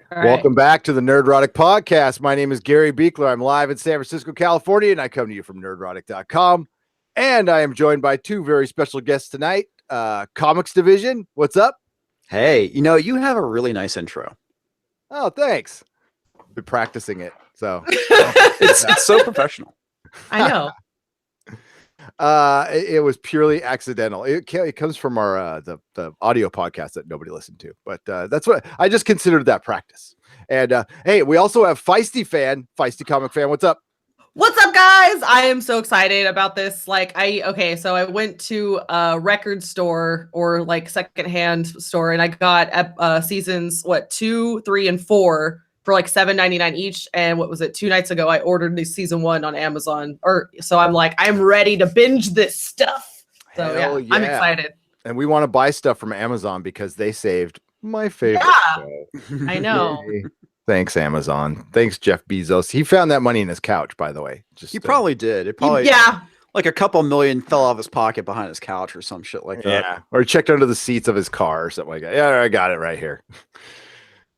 All Welcome back to the Nerdrotic Podcast. My name is Gary Beekler. I'm live in San Francisco, California, and I come to you from nerdrotic.com. And I am joined by two very special guests tonight. Comix Division, what's up? Hey, you have a really nice intro. Oh, thanks. Been practicing it, so it's so professional. I know. It was purely accidental. It comes from our the audio podcast that nobody listened to, but that's what I just considered that practice. And hey, we also have Feisty Fan, Feisty Comic Fan. What's up? What's up, guys? I am so excited about this. So I went to a record store or like secondhand store, and I got seasons 2, 3, and 4 for like $7.99 each. And what was it? 2 nights ago, I ordered the season 1 on Amazon. So I'm like, I'm ready to binge this stuff. So yeah, I'm excited. And we want to buy stuff from Amazon because they saved my favorite show. I know. Thanks, Amazon. Thanks, Jeff Bezos. He found that money in his couch, by the way. He probably did. It probably like a couple million fell out of his pocket behind his couch or some shit like that. Yeah, or he checked under the seats of his car or something like that. Yeah, I got it right here.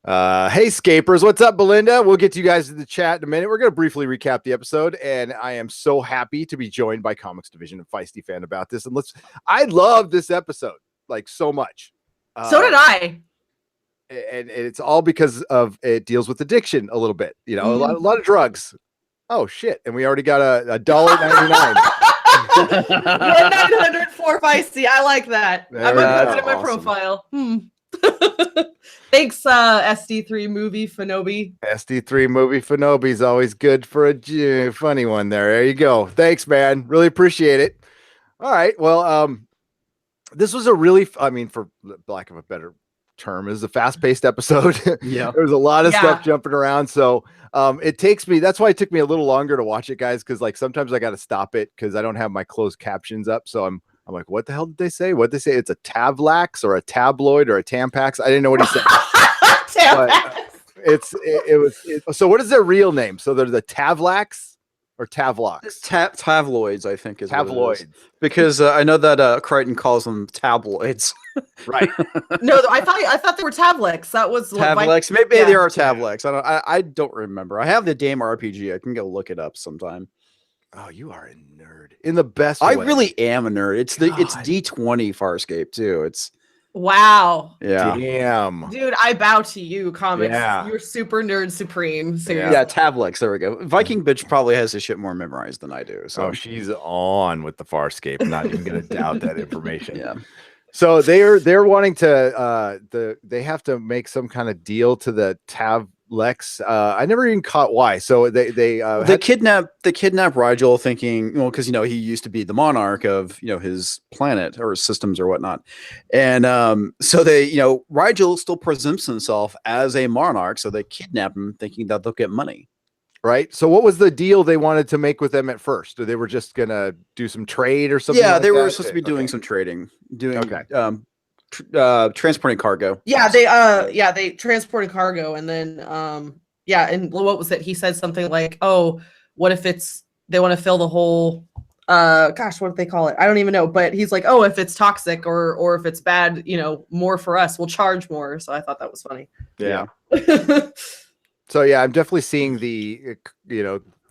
Hey, Scapers, what's up, Belinda? We'll get to you guys in the chat in a minute. We're going to briefly recap the episode, and I am so happy to be joined by Comix Division and Feisty Fan about this. And I love this episode like so much. So did I. And it's all because of it deals with addiction a little bit, a lot of drugs. Oh shit! And we already got a $1.99. You're 904 Feisty. I like that. I'm gonna put it in my profile. Thanks, SD3 movie Fanobi. SD3 movie Fanobi is always good for a funny one. There you go. Thanks, man. Really appreciate it. All right. Well, this was a really, for lack of a better term, is a fast-paced episode. Yeah, there's a lot of stuff jumping around, so that's why it took me a little longer to watch it, guys, because like sometimes I got to stop it because I don't have my closed captions up, so I'm like, what the hell did they say? What they say? It's a Tavlax or a tabloid or a Tampax. I didn't know what he said. So what is their real name? So they're the Tavlax or Tavlox? Tabloids, I think is tabloids. Because I know that Crichton calls them tabloids. Right. No, I thought they were Tavlex. That was Tavlex. Maybe they are Tavlex. I don't remember. I have the damn RPG. I can go look it up sometime. Oh, you are a nerd in the best way. I really am a nerd. It's D20 Farscape too. It's wow. Yeah. Damn. Dude, I bow to you, Comix. Yeah. You're super nerd supreme. Seriously. Yeah, Tavlex. There we go. Viking bitch probably has this shit more memorized than I do. So she's on with the Farscape. I'm not even gonna doubt that information. Yeah. So they're wanting to they have to make some kind of deal to the Tavlex. I never even caught why. So they kidnap Rigel, thinking, because he used to be the monarch of his planet or his systems or whatnot, and so they Rigel still presents himself as a monarch, so they kidnap him thinking that they'll get money. Right. So what was the deal they wanted to make with them at first? Or they were just gonna do some trade or something? Yeah, they were supposed to be doing some trading, transporting cargo. Yeah, they transported cargo, and then and what was it? He said something like, "Oh, what if they want to fill the whole what do they call it? I don't even know." But he's like, "Oh, if it's toxic or if it's bad, more for us, we'll charge more." So I thought that was funny. Yeah. So yeah, I'm definitely seeing the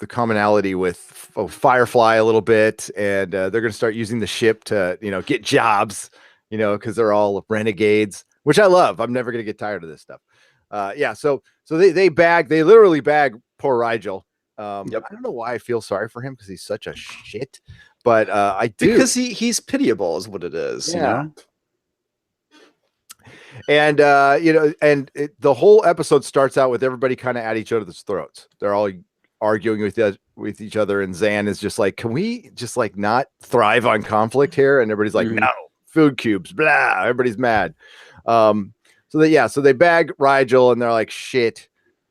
commonality with Firefly a little bit, and they're going to start using the ship to get jobs, because they're all renegades, which I love. I'm never going to get tired of this stuff. So they literally bag poor Rigel. Yep. I don't know why I feel sorry for him because he's such a shit, but I do, because he's pitiable is what it is. Yeah. And the whole episode starts out with everybody kind of at each other's throats. They're all arguing with each other, and Zan is just like, "Can we just like not thrive on conflict here?" And everybody's like, "No, food cubes, blah." Everybody's mad. So they bag Rigel, and they're like, "Shit,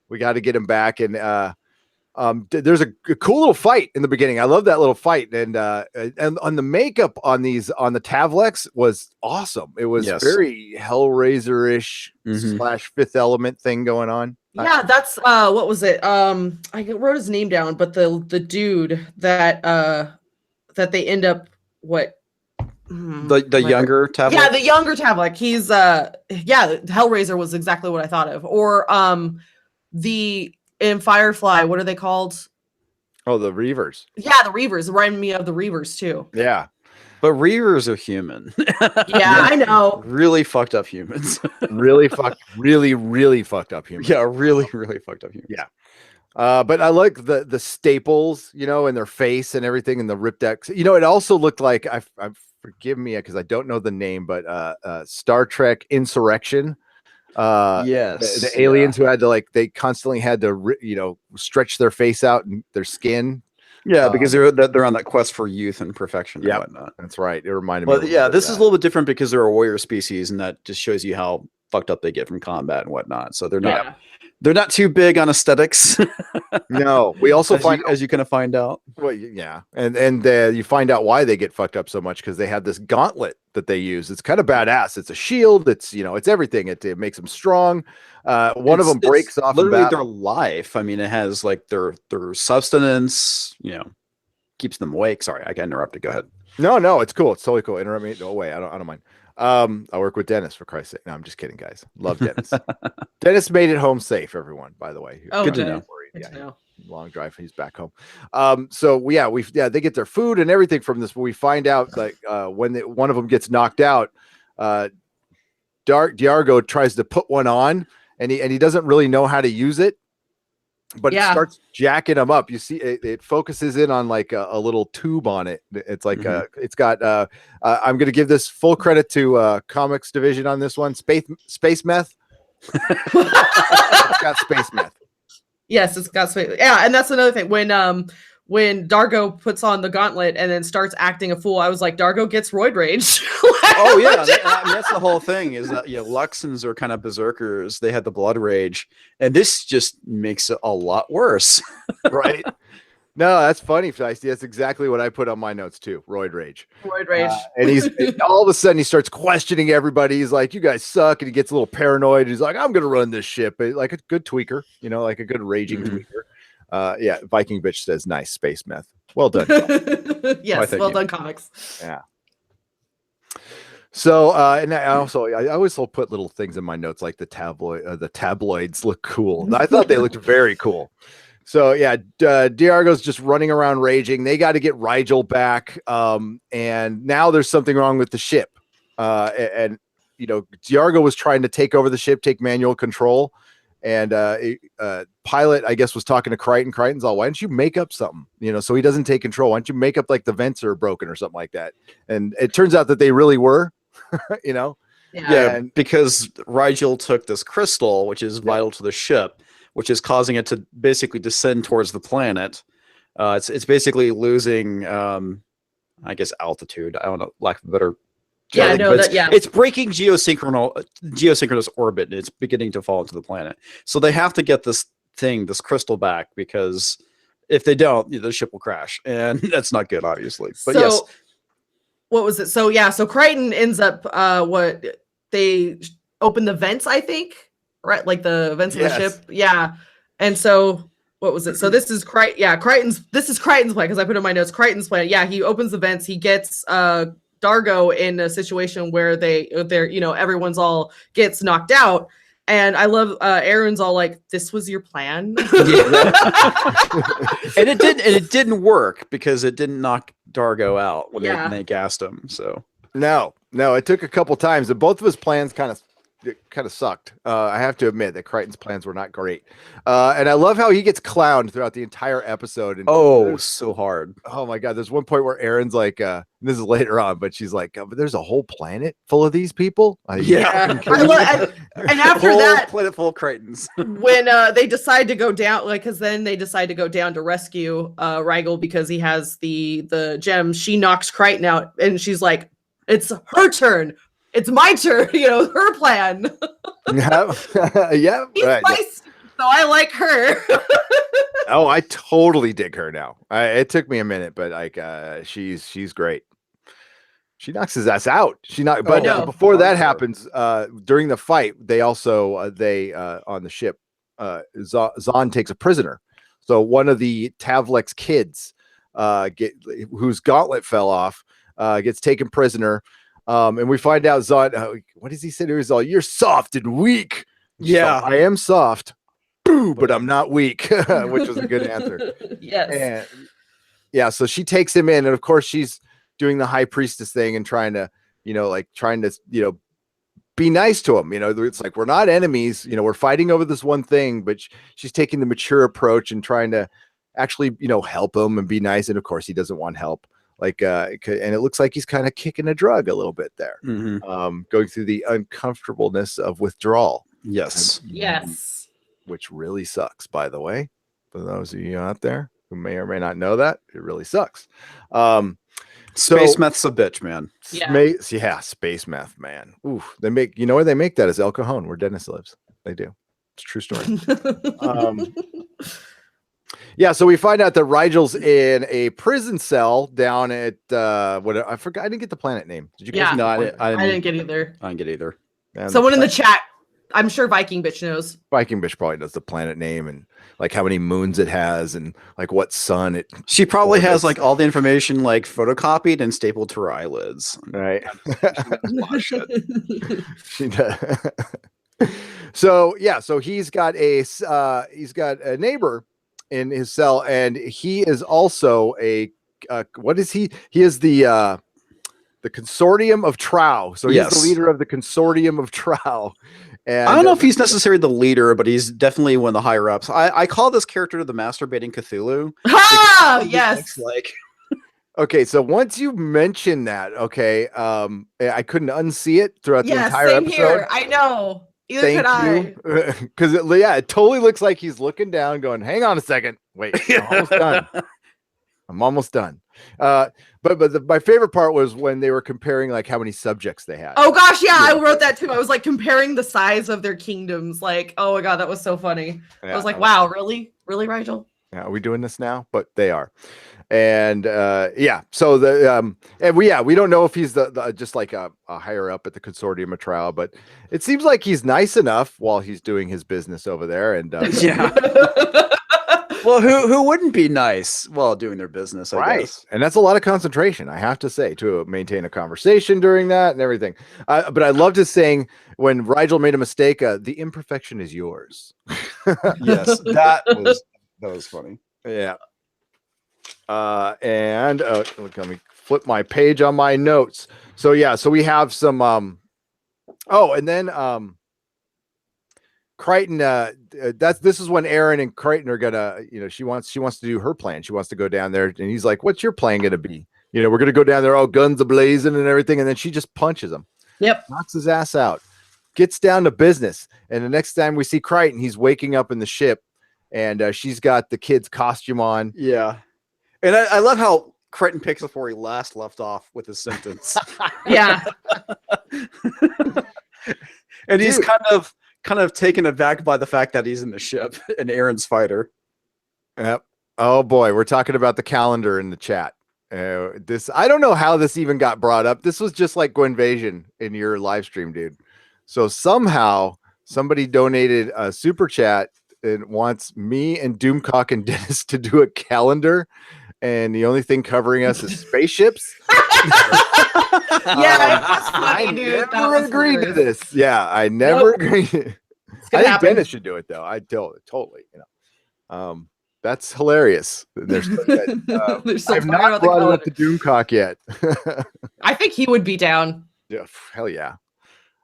we got to get him back." And there's a cool little fight in the beginning. I love that little fight, and on the makeup on the Tavlex was awesome. It was very Hellraiser-ish / Fifth Element thing going on. Yeah, that's what was it? I wrote his name down, but the dude that they end up The younger Tavlek? Yeah, the younger Tavlek. He's Hellraiser was exactly what I thought of. Or in Firefly, what are they called? Oh, the Reavers. Yeah, the Reavers. Remind me of the Reavers too. Yeah. But Reavers are human. Yeah, I know. Really fucked up humans. really fucked up humans. Yeah, really fucked up humans. Yeah. But I like the staples, you know, in their face and everything, and the ripped X. You know, it also looked like I forgive me because I don't know the name, but Star Trek Insurrection. Yes, the aliens who had to they constantly had to stretch their face out and their skin. Yeah, because they're on that quest for youth and perfection and whatnot. That's right. It reminded me. Well, yeah, this is a little bit different because they're a warrior species, and that just shows you how fucked up they get from combat and whatnot. So they're not too big on aesthetics. No, we also as you kind of find out. Well, yeah, and you find out why they get fucked up so much because they have this gauntlet that they use. It's kind of badass. It's a shield. It's it's everything. It makes them strong. One of them breaks off. Literally their life. I mean, it has like their sustenance. Keeps them awake. Sorry, I got interrupted. Go ahead. No, it's cool. It's totally cool. Interrupt me. No way. I don't mind. I work with Dennis, for Christ's sake. No, I'm just kidding, guys. Love Dennis. Dennis made it home safe, everyone, by the way. Oh, good to know. Good to know. Long drive. He's back home. They get their food and everything from this. But we find out when one of them gets knocked out, Diargo tries to put one on, and he doesn't really know how to use it. But it starts jacking them up. You see, it focuses in on like a little tube on it. It's like it's got. I'm going to give this full credit to Comix Division on this one. Space meth. It's got space meth. Yes, it's got space. Yeah, and that's another thing. When Dargo puts on the gauntlet and then starts acting a fool, I was like, Dargo gets roid rage. Oh yeah, that's the whole thing. Is that Luxons are kind of berserkers. They had the blood rage, and this just makes it a lot worse. Right? No, that's funny, Feisty. That's exactly what I put on my notes too. Roid rage. Roid rage. And he's all of a sudden he starts questioning everybody. He's like, "You guys suck," and he gets a little paranoid. He's like, "I'm gonna run this ship," like a good tweaker, like a good raging tweaker. Viking bitch says, "Nice space meth. Well done." Yes, well done, Comics. Yeah. So, and I always put little things in my notes like the tabloids look cool. I thought they looked very cool. So yeah, Diargo's just running around raging. They got to get Rigel back, and now there's something wrong with the ship. And Diargo was trying to take over the ship, take manual control. And Pilot, I guess, was talking to Crichton. Crichton's all, "Why don't you make up something? So he doesn't take control. Why don't you make up like the vents are broken or something like that?" And it turns out that they really were, Yeah, because Rigel took this crystal, which is vital to the ship, which is causing it to basically descend towards the planet. It's basically losing, I guess, altitude. I don't know, lack of a better. It's breaking geosynchronous orbit, and it's beginning to fall into the planet. So they have to get this crystal back, because if they don't, the ship will crash, and that's not good, obviously. But yes, what was it? So Crichton ends up they open the vents, I think, right? Like the vents of the ship, And so what was it? So this is Crichton's plan, because I put in my notes Crichton's plan. Yeah, he opens the vents. He gets Dargo in a situation where they're everyone's all gets knocked out, and I love Aaron's all like, "This was your plan," and it didn't work because it didn't knock Dargo out when they gassed him. So no, it took a couple times, and both of his plans kind of sucked. I have to admit that Crichton's plans were not great. And I love how he gets clowned throughout the entire episode. And so hard. Oh my God. There's one point where Aaron's like, this is later on, but she's like, but there's a whole planet full of these people. And after that, planet full of Crichtons. When they decide to go down, because then they decide to go down to rescue Rigel because he has the gem. She knocks Crichton out, and she's like, "It's her turn. It's my turn," her plan. Yeah. He's spicy, so I like her. Oh, I totally dig her now. It took me a minute, but she's great. She knocks his ass out. Before that happens, during the fight, they also on the ship, Zahn takes a prisoner. So one of the Tavlek's kids, whose gauntlet fell off, gets taken prisoner. And we find out Zod, what does he say to her? He's all, "You're soft and weak." Yeah. I am soft, but I'm not weak, which was a good answer. Yes. And yeah, so she takes him in, and of course she's doing the high priestess thing and trying to be nice to him. It's like, we're not enemies, we're fighting over this one thing, but she's taking the mature approach and trying to actually, help him and be nice. And of course he doesn't want help. And it looks like he's kind of kicking a drug a little bit there, going through the uncomfortableness of withdrawal. Yes. Yes. Which really sucks, by the way, for those of you out there who may or may not know that, it really sucks. Space meth's a bitch, man. Yeah, space meth, man. Ooh, they make, where they make that is El Cajon, where Dennis lives. They do. It's a true story. Yeah, so we find out that Rigel's in a prison cell down at I forgot. I didn't get the planet name. Did you guys? Yeah. No, I didn't get either. I didn't get either. And someone in the chat, I'm sure Viking bitch knows. Viking bitch probably knows the planet name and like how many moons it has and like what sun it. She probably has like all the information like photocopied and stapled to her eyelids. Right. She does. So yeah, so he's got a neighbor in his cell, and he is also what is he? He is the consortium of Trow. So he's the leader of the consortium of Trow. And I don't know if he's necessarily the leader, but he's definitely one of the higher ups. I call this character the masturbating Cthulhu. Ah, yes. Like, okay, so once you mention that, okay, I couldn't unsee it throughout the entire same episode. Here. I know. Either could I. Because it totally looks like he's looking down, going, "Hang on a second, wait, I'm almost done. I'm almost done." But my favorite part was when they were comparing like how many subjects they had. Oh gosh, yeah, I wrote that too. I was like comparing the size of their kingdoms. Like, oh my god, that was so funny. Yeah, I was like, wow, really, Rigel? Yeah, are we doing this now? But they are, and so we don't know if he's the just like a higher up at the consortium of Trow, but it seems like he's nice enough while he's doing his business over there. And yeah. Well, who wouldn't be nice while doing their business, I guess. And that's a lot of concentration, I have to say, to maintain a conversation during that and everything. But I loved his saying when Rigel made a mistake, the imperfection is yours. Yes, that was funny. Yeah. And let me flip my page on my notes. So yeah, so we have some and then Crichton, this is when Aaron and Crichton are gonna, she wants to do her plan. She wants to go down there, and he's like, "What's your plan gonna be? We're gonna go down there, all guns a-blazing and everything," and then she just punches him. Yep, knocks his ass out, gets down to business, and the next time we see Crichton, he's waking up in the ship, and she's got the kid's costume on. Yeah, and I love how Crichton picks up where he last left off with his sentence. Yeah, and he's kind of taken aback by the fact that he's in the ship and Aaron's fighter. Yep. Oh boy, we're talking about the calendar in the chat. I don't know how this even got brought up. This was just like Gwenvasion in your live stream, dude. So somehow somebody donated a super chat and wants me and Doomcock and Dennis to do a calendar, and the only thing covering us is spaceships. Yeah, that's funny, dude. I never agreed to this. Yeah, I never agreed. I think Dennis should do it though. I totally. That's hilarious. There's I've not brought it up to Doomcock yet. I think he would be down. Yeah, hell yeah.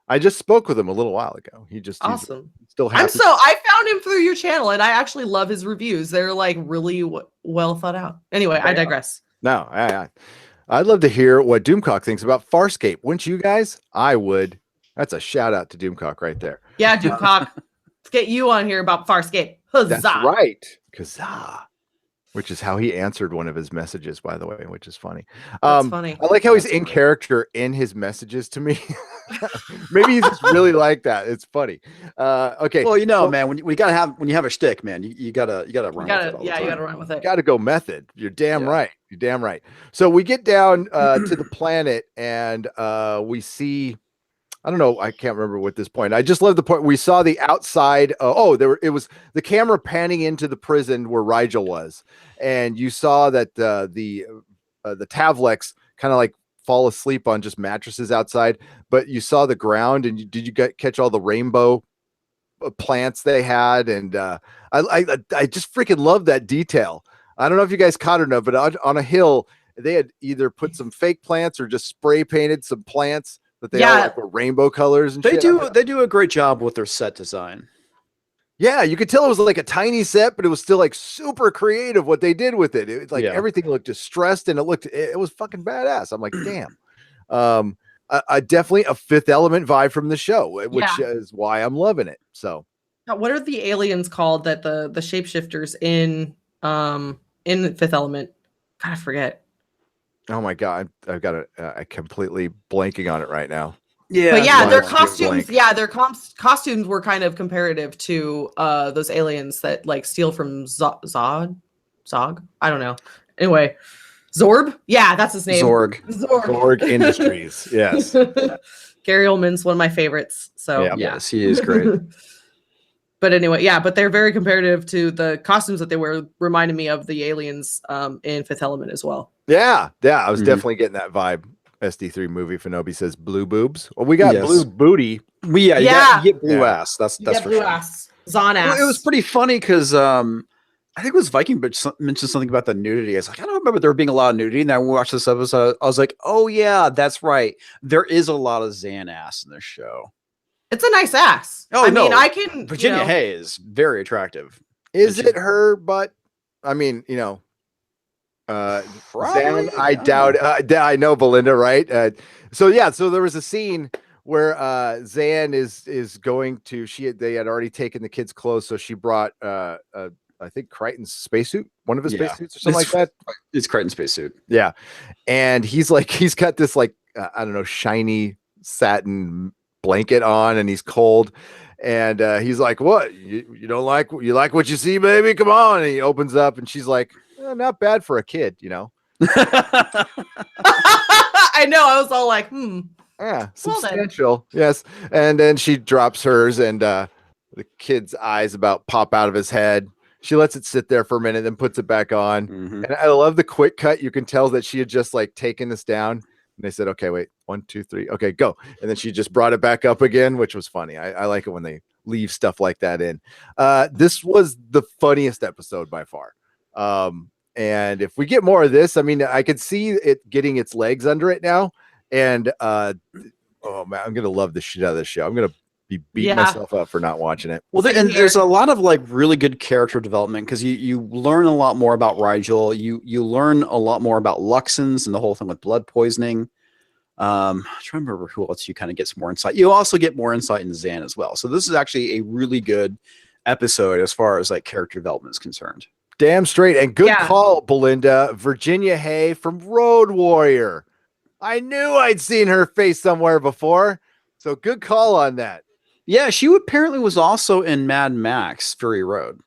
I just spoke with him a little while ago. Awesome. Still happy. I found him through your channel, and I actually love his reviews. They're like really well thought out. Anyway, I digress. No, I'd love to hear what Doomcock thinks about Farscape. Wouldn't you guys? I would. That's a shout out to Doomcock right there. Yeah, Doomcock. Let's get you on here about Farscape. Huzzah. That's right. Huzzah. Which is how he answered one of his messages, by the way, which is funny. That's funny. I like how he's in character in his messages to me. Maybe he's just really like that. It's funny. Okay. Well, man, when you have a shtick, man, you gotta run with it. You gotta run with it. Gotta go method. You're damn right. You're damn right. So we get down to the planet, and we see. I don't know. I can't remember at this point. I just love the point we saw the outside. It was the camera panning into the prison where Rigel was, and you saw that the Tavlex kind of like fall asleep on just mattresses outside, but you saw the ground, and did you catch all the rainbow plants they had? And I just freaking love that detail. I don't know if you guys caught it or not, but on a hill, they had either put some fake plants or just spray painted some plants that they all like were rainbow colors and they shit. They do a great job with their set design. Yeah, you could tell it was like a tiny set, but it was still like super creative what they did with it. It was like everything looked distressed, and it was fucking badass. I'm like, damn. Definitely a Fifth Element vibe from the show, which is why I'm loving it. So, what are the aliens called that the shapeshifters in Fifth Element? God, I forget. Oh my god, I've got I completely blanking on it right now. Yeah, but yeah, their costumes. Yeah, their costumes were kind of comparative to those aliens that like steal from Zog. I don't know. Anyway, Zorb. Yeah, that's his name. Zorg Industries. Yes. Gary Oldman's one of my favorites. So yes, he is great. But anyway, yeah, but they're very comparative to the costumes that they wear. Reminded me of the aliens in Fifth Element as well. Yeah, I was definitely getting that vibe. SD3 movie. Finobi says blue boobs. Well, we got blue booty. You get blue ass. That's for blue sure. Ass. Zon ass. Well, it was pretty funny because I think it was Viking, but mentioned something about the nudity. I was like, I don't remember there being a lot of nudity. And then when we watched this episode, I was like, oh yeah, that's right. There is a lot of Zan ass in this show. It's a nice ass. I mean, I can. Virginia Hay is very attractive. Is it her butt? I mean, Zan, I doubt. I know Belinda, right? So there was a scene where Zan is going to. They had already taken the kids' clothes, so she brought I think Crichton's spacesuit, one of his spacesuits or something like that. It's Crichton's spacesuit. Yeah, and he's got this like I don't know, shiny satin blanket on, and he's cold. And he's like, "What? You don't like? You like what you see, baby? Come on!" And he opens up, and she's like, "Not bad for a kid, I know. I was all like, yeah, substantial." Yes. And then she drops hers, and the kid's eyes about pop out of his head. She lets it sit there for a minute, then puts it back on. And I love the quick cut. You can tell that she had just like taken this down. And they said, okay, wait, 1, 2, 3. Okay, go. And then she just brought it back up again, which was funny. I like it when they leave stuff like that in. This was the funniest episode by far. And if we get more of this, I mean, I could see it getting its legs under it now. And oh man, I'm gonna love the shit out of this show. I'm gonna be beating myself up for not watching it. Well, and there's a lot of like really good character development because you learn a lot more about Rigel. You learn a lot more about Luxons and the whole thing with blood poisoning. I'm trying to remember who else you kind of get some more insight. You also get more insight in Zan as well. So this is actually a really good episode as far as like character development is concerned. Damn straight. And good call, Belinda. Virginia Hay from Road Warrior. I knew I'd seen her face somewhere before. So good call on that. Yeah, she apparently was also in Mad Max Fury Road.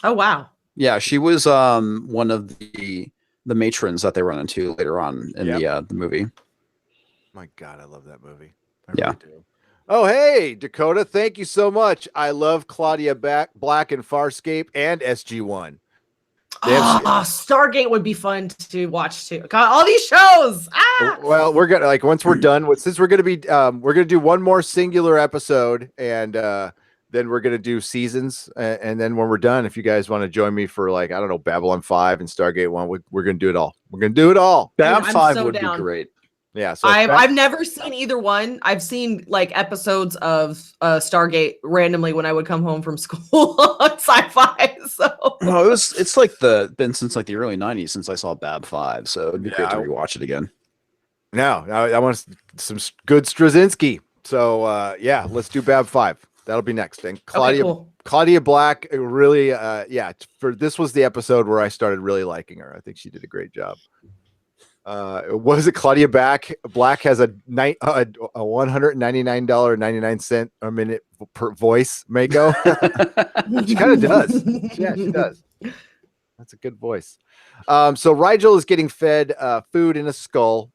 Oh, wow. Yeah, she was one of the matrons that they run into later on in the movie. My God, I love that movie. I really do. Oh, hey, Dakota, thank you so much. I love Claudia Black and Farscape and SG-1. Stargate would be fun to watch too. God, all these shows. Well, we're gonna once we're done since we're gonna do one more singular episode, and then we're gonna do seasons, and then when we're done, if you guys want to join me for I don't know, Babylon 5 and Stargate 1, we're gonna do it all. We're gonna do it all. Bab 5 would be great. Yeah, so I've never seen either one. I've seen episodes of Stargate randomly when I would come home from school on sci-fi. So no, it's been since the early 90s since I saw Bab 5, so it'd be great to rewatch it again. No, I want some good Straczynski. So let's do Bab 5. That'll be next. And Claudia Black really this was the episode where I started really liking her. I think she did a great job. Was it Claudia Black has a $199.99 a minute per voice, Mako? She kind of does. Yeah, she does. That's a good voice. So Rigel is getting fed food in a skull.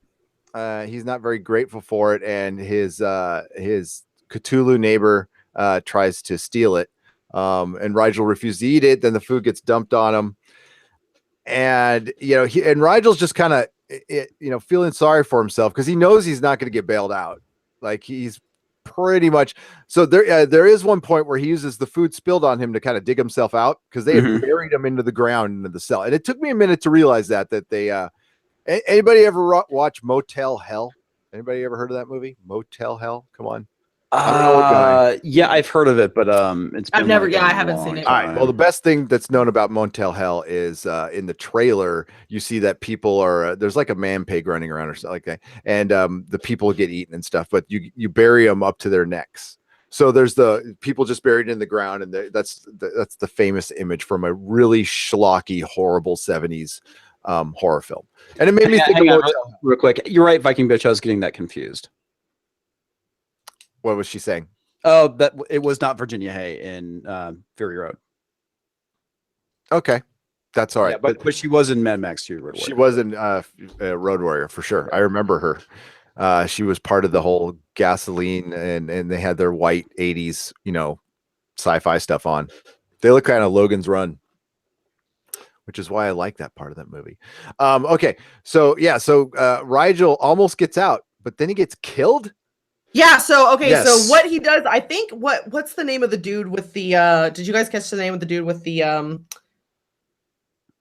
He's not very grateful for it, and his Cthulhu neighbor tries to steal it. And Rigel refuses to eat it. Then the food gets dumped on him. And Rigel's just kind of feeling sorry for himself because he knows he's not going to get bailed out. Like he's pretty much. So there is one point where he uses the food spilled on him to kind of dig himself out because they had buried him into the ground into the cell, and it took me a minute to realize that they. Anybody ever watch Motel Hell? Anybody ever heard of that movie, Motel Hell? Come on. Yeah, I've heard of it, but it's been I've never. I haven't seen it. All right. Well, the best thing that's known about Motel Hell is in the trailer you see that people are there's like a man pig running around or something like that, and the people get eaten and stuff. But you bury them up to their necks. So there's the people just buried in the ground, and that's the famous image from a really schlocky, horrible '70s horror film. And it made me think of Motel Hell. Real quick. You're right, Viking Bitch. I was getting that confused. What was she saying? Oh, that it was not Virginia Hay in Fury Road. Okay, that's all right. Yeah, but she was in Mad Max 2. Road Warrior. She was in Road Warrior for sure. I remember her. She was part of the whole gasoline, and they had their white 80s, sci-fi stuff on. They look kind of Logan's Run, which is why I like that part of that movie. Okay, so Rigel almost gets out, but then he gets killed. Yeah, so Yes. so what he does, I think what's the name of the dude with the did you guys catch the name of the dude with the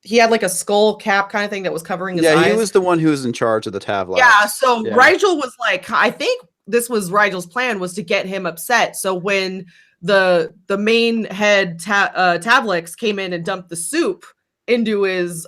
he had like a skull cap kind of thing that was covering his eyes? Yeah, he was the one who was in charge of the Tav Labs. Yeah, so Rigel was like, I think this was Rigel's plan, was to get him upset. So when the main head Tavlix came in and dumped the soup into his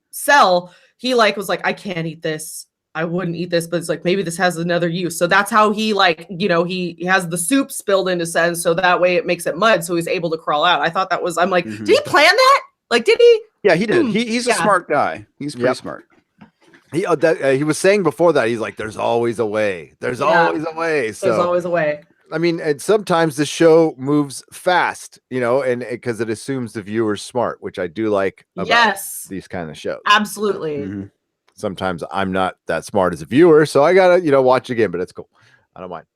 cell, he was like, I can't eat this. I wouldn't eat this, but it's like, maybe this has another use. So that's how he he has the soup spilled into Sen, so that way it makes it mud, so he's able to crawl out. I thought that was, I'm like, did he plan that? Like, did he? Yeah, he did. He's a smart guy. He's pretty smart. He was saying before that, he's like, there's always a way. There's always a way. So there's always a way. I mean, and sometimes the show moves fast, and because it assumes the viewer's smart, which I do like about these kind of shows. Absolutely. Sometimes I'm not that smart as a viewer, so I gotta, watch again, but it's cool. I don't mind.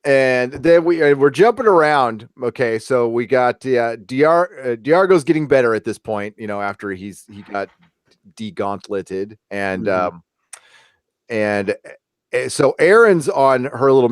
And then we're jumping around. Okay, so we got Diargo's getting better at this point, after he got degauntleted, and so Erin's on her little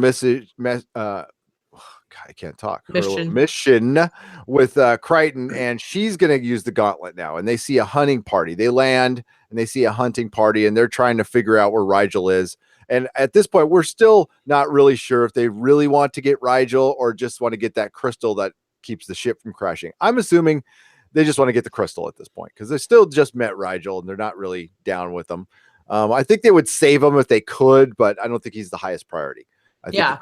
I can't talk. Mission with Kristenet, and she's going to use the gauntlet now. And they see a hunting party. They land and they see a hunting party, and they're trying to figure out where Rigel is. And at this point, we're still not really sure if they really want to get Rigel or just want to get that crystal that keeps the ship from crashing. I'm assuming they just want to get the crystal at this point because they still just met Rigel and they're not really down with them. I think they would save him if they could, but I don't think he's the highest priority. I think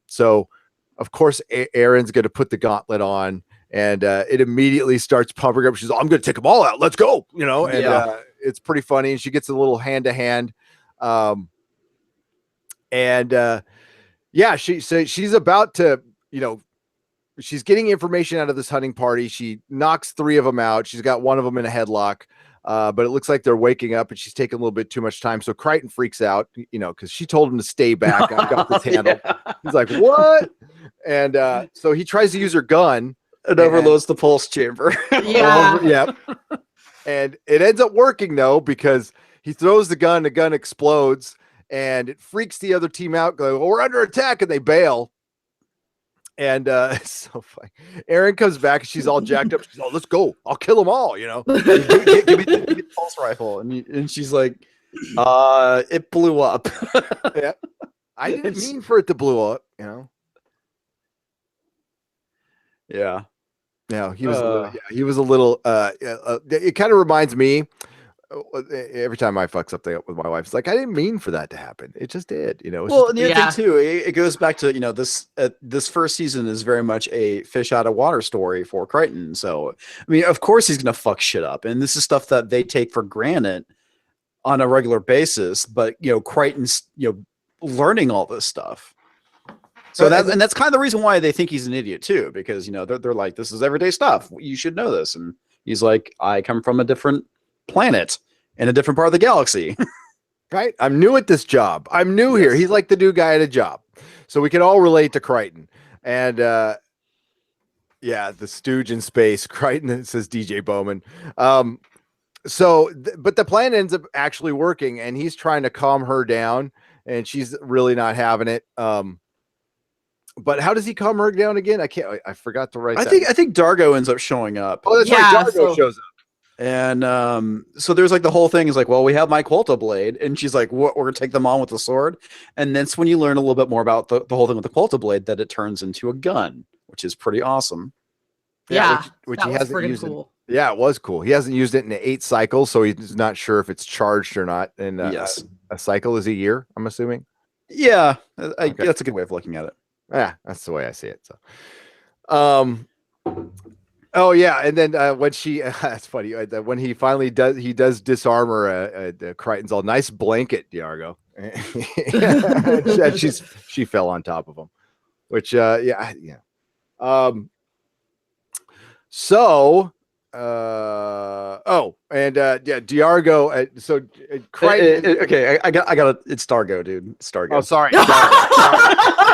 so of course Erin's going to put the gauntlet on, and it immediately starts pumping up. She's like, I'm going to take them all out. Let's go. And it's pretty funny. And she gets a little hand to hand. She's about to, she's getting information out of this hunting party. She knocks 3 of them out. She's got one of them in a headlock. But it looks like they're waking up, and she's taking a little bit too much time. So Kristenet freaks out, because she told him to stay back. I've got this handled. He's like, what? And so he tries to use her gun. It overloads the pulse chamber. Yep. And it ends up working, though, because he throws the gun explodes, and it freaks the other team out. Going, well, we're under attack, and they bail. And it's so funny. Erin comes back and she's all jacked up. She's like, let's go. I'll kill them all, give me the pulse rifle. And she's like, it blew up. Yeah. I didn't mean for it to blow up, Yeah. No, he was a little it kind of reminds me every time I fuck something up with my wife, it's like, I didn't mean for that to happen. It just did, Well, the other thing too, it goes back to, this first season is very much a fish out of water story for Kristenet. So, I mean, of course he's going to fuck shit up. And this is stuff that they take for granted on a regular basis. But, Kristenet's, learning all this stuff. So that's kind of the reason why they think he's an idiot too, because, they're like, this is everyday stuff. You should know this. And he's like, I come from a different planet in a different part of the galaxy. Right? I'm new at this job. I'm new here. He's like the new guy at a job. So we can all relate to Kristenet. And the stooge in space. Kristenet, says DJ Bowman. but the plan ends up actually working, and he's trying to calm her down, and she's really not having it. But how does he calm her down again? I forgot to write. I think Dargo ends up showing up. Oh, that's right. Dargo shows up. And so there's like the whole thing is like, well, we have my Quilta blade, and she's like, what? We're gonna take them on with the sword. And that's when you learn a little bit more about the whole thing with the Quilta blade, that it turns into a gun, which is pretty awesome. Yeah, which he hasn't used. Cool. Yeah, it was cool. He hasn't used it in 8 cycles, so he's not sure if it's charged or not. And yes, a cycle is a year, I'm assuming. Yeah, that's a good way of looking at it. Yeah, that's the way I see it. So, oh yeah, and then when she, that's funny. When he finally does disarm her. Crichton's all, nice blanket, Diargo. and she fell on top of him, which yeah. So, Diargo. So Crichton. Okay, I got it's Dargo, dude. It's Dargo. Oh, sorry.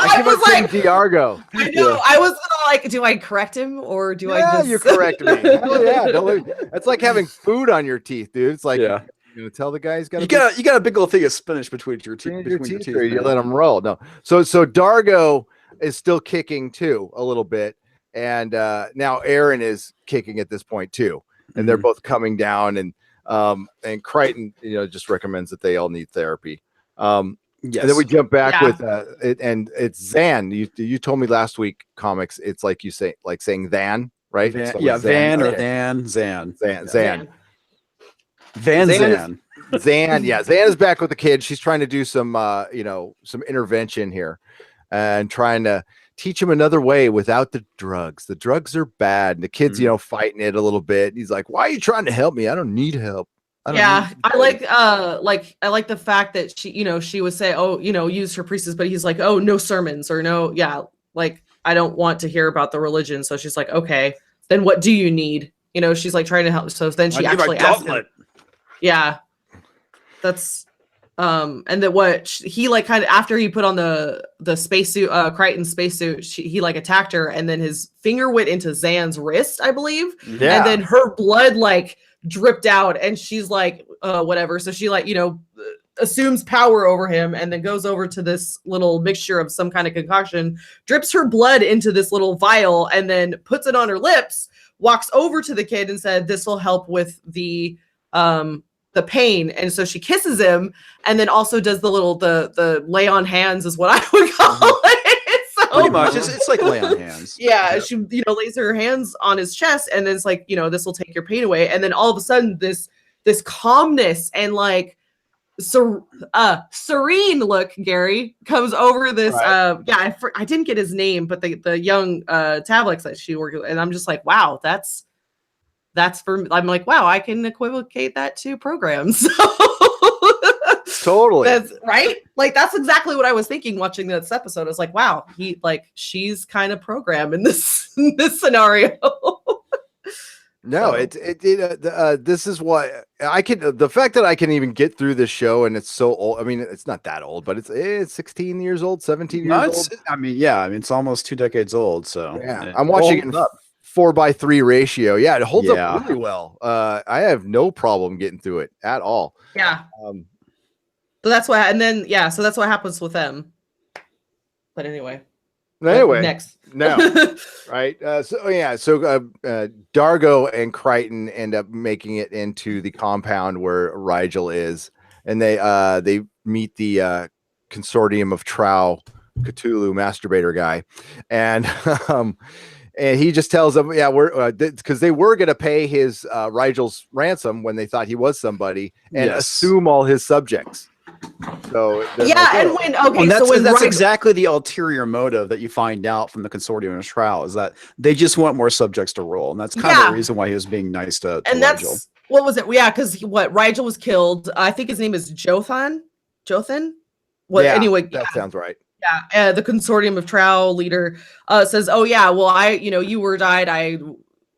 I keep on saying Diargo. I know. I was like, do I correct him or do I just? You correct me. Hell yeah. It's like having food on your teeth, dude. It's like, tell the guy he's got. You got a big old thing of spinach between your teeth. Or you let him roll. No. So Dargo is still kicking too a little bit, and now Aaron is kicking at this point too, and they're both coming down, and Crichton, just recommends that they all need therapy. Yes. And then we jump back with and it's Zan. You told me last week, Comix. It's like you say, like saying Van, right? Van, so Van or Zan. Zan. Zan. Yeah, Zan is back with the kid. She's trying to do some some intervention here, and trying to teach him another way without the drugs. The drugs are bad. And the kid's fighting it a little bit. He's like, "Why are you trying to help me? I don't need help." I like the fact that she would say, oh, use her priestess, but he's like, oh, no sermons or no. Yeah. Like, I don't want to hear about the religion. So she's like, okay, then what do you need? She's like trying to help. So then she actually asked him. Yeah. That's, and then what he like kind of, after he put on the spacesuit, Crichton spacesuit, he like attacked her, and then his finger went into Zan's wrist, I believe. Yeah. And then her blood like dripped out, and she's like whatever, so she like assumes power over him, and then goes over to this little mixture of some kind of concoction, drips her blood into this little vial, and then puts it on her lips, walks over to the kid and said, this will help with the pain. And so she kisses him, and then also does the lay on hands is what I would call it. Pretty much. It's like lay on hands. Yeah, she lays her hands on his chest, and then it's like, this will take your pain away. And then all of a sudden this calmness and like serene look, Gary, comes over this right. I didn't get his name, but the young Tavlix that she worked with, and I'm just like, wow, that's for, I'm like, wow, I can equivocate that to programs. Totally. That's right. Like, that's exactly what I was thinking watching this episode. I was like, wow, she's kind of programmed in this scenario. No, this is what I can, the fact that I can even get through this show, and it's so old. I mean, it's not that old, but it's 16 years old, 17 years old. I mean, it's almost 2 decades old. So yeah, I'm watching it in 4:3 ratio. Yeah, it holds up really well. I have no problem getting through it at all. Yeah. So that's what, and then so that's what happens with them. But anyway, next, no, right? So Dargo and Crichton end up making it into the compound where Rigel is, and they meet the consortium of Trow, Cthulhu masturbator guy, and and he just tells them, we're because they were gonna pay his Rigel's ransom when they thought he was somebody, and assume all his subjects. So that's exactly the ulterior motive that you find out from the consortium of Trow, is that they just want more subjects to roll, and that's kind of the reason why he was being nice to and Rigel. That's what was it? Yeah, because Rigel was killed. I think his name is Jothan. Anyway, that sounds right. Yeah, the consortium of Trow leader says, "Oh yeah, well you were died. I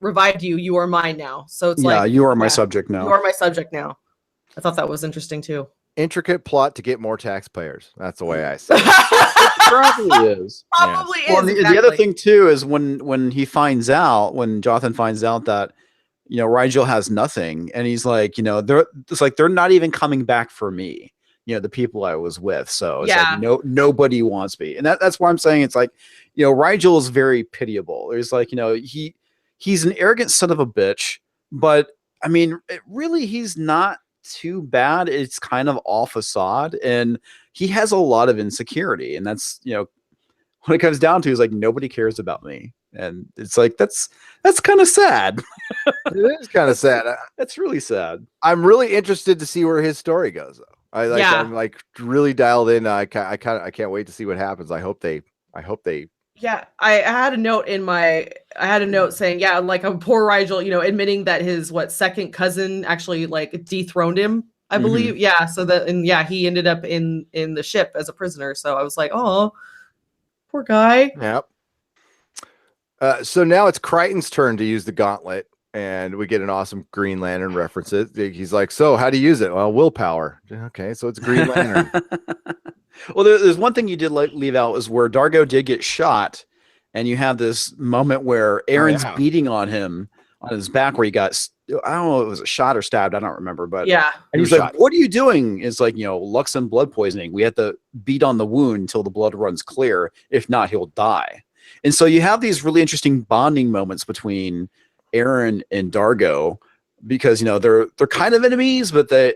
revived you. You are mine now." So it's you are my subject now. You are my subject now. I thought that was interesting too. Intricate plot to get more taxpayers. That's the way I say it. Probably is. Probably is. Well, the other thing too is when he finds out, when Jonathan finds out that Rigel has nothing, and he's like, they're not even coming back for me. The people I was with. So it's like nobody wants me, and that's why I'm saying it's like, Rigel is very pitiable. There's like, he's an arrogant son of a bitch, but I mean, really, he's not too bad. It's kind of all facade, and he has a lot of insecurity, and that's what it comes down to is like nobody cares about me, and it's like that's kind of sad. It is kind of sad. That's really sad. I'm really interested to see where his story goes, though. I'm like really dialed in. I can't wait to see what happens. I hope they. Yeah, I had a note saying, like a poor Rigel, admitting that his second cousin actually like dethroned him, I believe. Yeah, so he ended up in the ship as a prisoner. So I was like, oh, poor guy. Yep. So now it's Kristen's turn to use the gauntlet, and we get an awesome Green Lantern references. He's like, so how do you use it? Well, willpower. Okay, so it's Green Lantern. Well, there's one thing you did leave out is where Dargo did get shot, and you have this moment where Aaron's beating on him on his back where he got, I don't know if it was a shot or stabbed, I don't remember, but yeah. And he's like, what are you doing? It's like, Luxon blood poisoning. We have to beat on the wound until the blood runs clear. If not, he'll die. And so you have these really interesting bonding moments between Aaron and Dargo, because they're kind of enemies, but they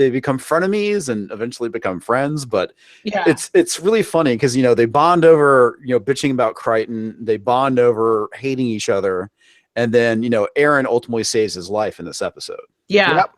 become frenemies and eventually become friends. But it's really funny because they bond over bitching about Kristen, they bond over hating each other, and then Aaron ultimately saves his life in this episode. Yeah. Yep.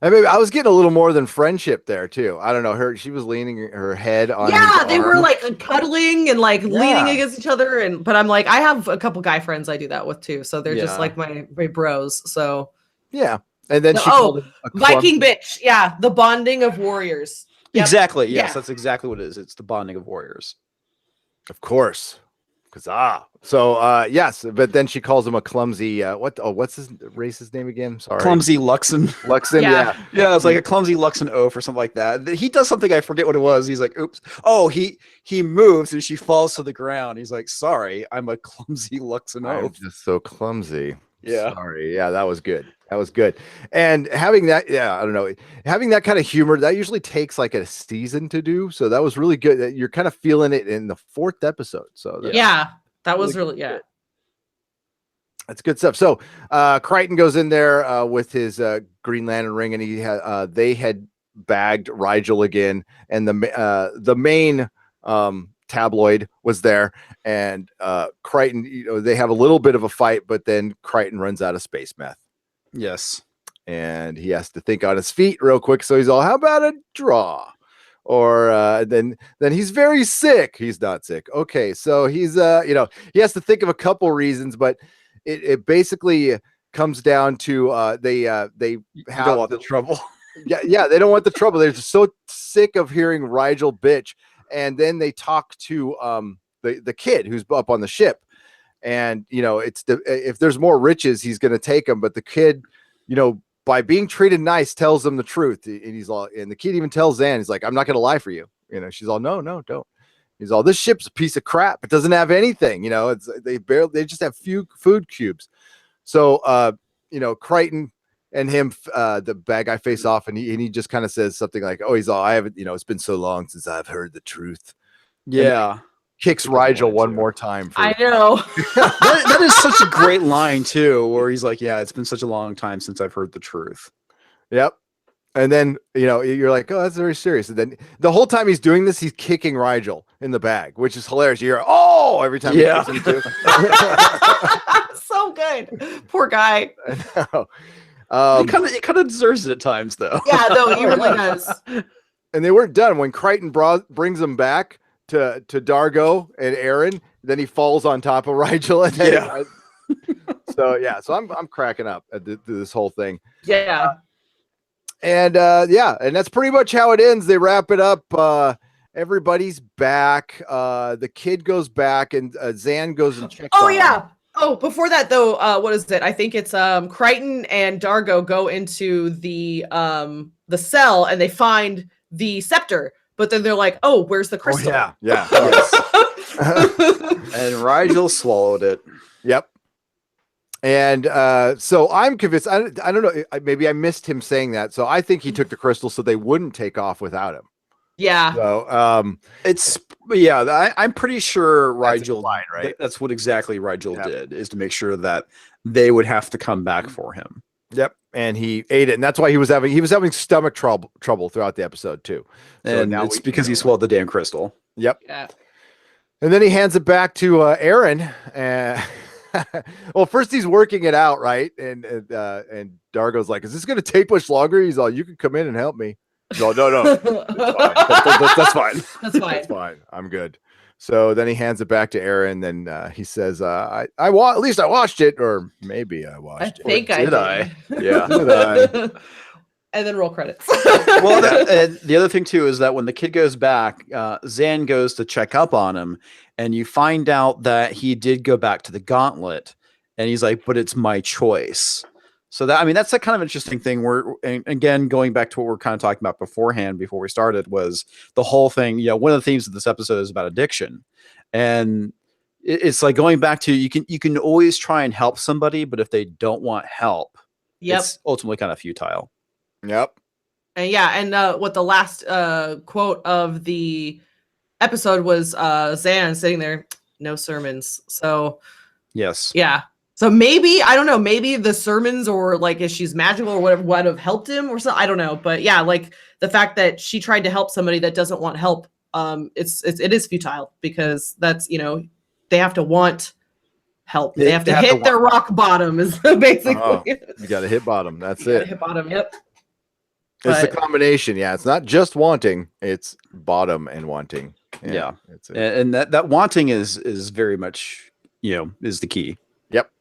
I mean, I was getting a little more than friendship there too. I don't know. She was leaning her head on. Yeah, they were like cuddling and like leaning against each other. But I'm like, I have a couple guy friends I do that with too. So they're just like my bros. So yeah. And then she called him a Viking bitch. Yeah, the bonding of warriors. Yep. Exactly. Yes, that's exactly what it is. It's the bonding of warriors. Of course. So yes, but then she calls him a clumsy what's his race's name again? Sorry. Clumsy Luxon. Yeah. Yeah, it's like a clumsy Luxon oaf or something like that. He does something, I forget what it was. He's like, oops. Oh, he moves and she falls to the ground. He's like, sorry, I'm a clumsy Luxon oaf. I'm just so clumsy. Yeah. Sorry. Yeah, that was good. And having that, I don't know, having that kind of humor, that usually takes like a season to do. So that was really good. You're kind of feeling it in the 4th episode. So that was really that's good stuff. So Kristen goes in there with his Green Lantern ring, and they had bagged Rigel again, and the main tabloid was there, and Kristen, they have a little bit of a fight, but then Kristen runs out of space meth. Yes. And he has to think on his feet real quick. So he's all, how about a draw? Or then he's very sick. He's not sick. Okay. So he's, he has to think of a couple reasons, but it basically comes down to they have the trouble. Yeah. They don't want the trouble. They're just so sick of hearing Rigel bitch. And then they talk to the kid who's up on the ship. And, if there's more riches, he's going to take them. But the kid, by being treated nice, tells them the truth. And the kid even tells Zan, he's like, I'm not going to lie for you. She's all, no, don't. He's all, this ship's a piece of crap. It doesn't have anything. They just have few food cubes. So, Kristen and him, the bad guy face off, and he just kind of says something like, oh, he's all, I haven't, it's been so long since I've heard the truth. Yeah. Kicks Rigel one more time. I know. that is such a great line too, where he's like, yeah, it's been such a long time since I've heard the truth. Yep. And then, you're like, oh, that's very serious. And then the whole time he's doing this, he's kicking Rigel in the bag, which is hilarious. You hear, oh, every time he kicks him too. So good. Poor guy. I know. He kind of deserves it at times, though. Yeah, no, he really does. And they weren't done. When Kristen brings him back to Dargo and Aaron, then he falls on top of Rigel. And so I'm cracking up at this whole thing. Yeah. And that's pretty much how it ends. They wrap it up. Everybody's back. The kid goes back, and Zan goes and checks. Oh yeah. Him. Oh, before that though, what is it? I think it's Kristen and Dargo go into the cell and they find the scepter, but then they're like, "Oh, where's the crystal?" Oh, yeah. And Rigel swallowed it. Yep. And so I'm convinced. I don't know. Maybe I missed him saying that. So I think he took the crystal so they wouldn't take off without him. Yeah. So I'm pretty sure Rigel. Right? That's what exactly Rigel did, is to make sure that they would have to come back for him. Yep. And he ate it, and that's why he was having stomach trouble throughout the episode too. So and it's because he swallowed the damn crystal. Yep. Yeah. And then he hands it back to Aaron. Well, first he's working it out, right? And Dargo's like, "Is this going to take much longer?" He's all, "You can come in and help me." No. That's fine. That's fine. I'm good. So then he hands it back to Aaron. Then he says, at least I watched it, or maybe I watched it. Did I? Yeah. Did I? And then roll credits. Well, and the other thing too is that when the kid goes back, Zan goes to check up on him, and you find out that he did go back to the gauntlet, and he's like, "But it's my choice." So that's a kind of interesting thing. And again, going back to what we were kind of talking about beforehand, before we started, was the whole thing. One of the themes of this episode is about addiction, and it's like going back to you can always try and help somebody, but if they don't want help, it's ultimately kind of futile. Yep. And what the last quote of the episode was Zan sitting there, no sermons. So yes. Yeah. So maybe, I don't know, maybe the sermons, or like if she's magical or whatever, would have helped him or something. I don't know. But yeah, like the fact that she tried to help somebody that doesn't want help, it is futile, because that's, they have to want help. They have to hit their rock bottom is basically. Oh, you got to hit bottom. That's it. Hit bottom. Yep. It's the combination. Yeah. It's not just wanting, it's bottom and wanting. Yeah. It's and that wanting is very much, is the key. Yep.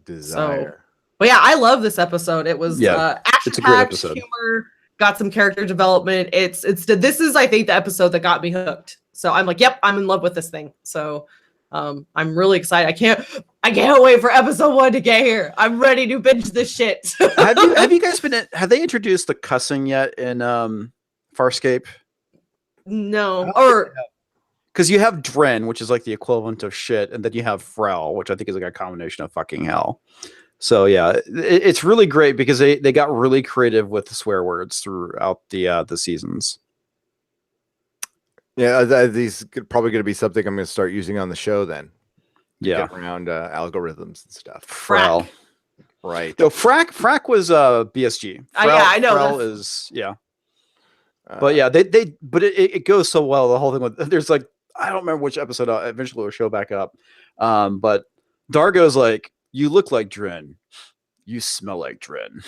Desire. But yeah, I love this episode. It was it's a great episode. Humor, got some character development. This is, I think, the episode that got me hooked. So I'm like, yep, I'm in love with this thing. So I'm really excited. I can't wait for episode 1 to get here. I'm ready to binge this shit. have you guys have they introduced the cussing yet in Farscape? No. Or because you have Dren, which is like the equivalent of shit, and then you have Frel, which I think is like a combination of fucking hell. So yeah, it's really great because they got really creative with the swear words throughout the seasons. Yeah, these probably going to be something I'm going to start using on the show then. Yeah, around algorithms and stuff. Frel, right? No, Frack was BSG. I know. Frel is but yeah, but it goes so well. The whole thing with there's like, I don't remember which episode. Eventually we'll show back up. But Dargo's like, "You look like Dren. You smell like Dren."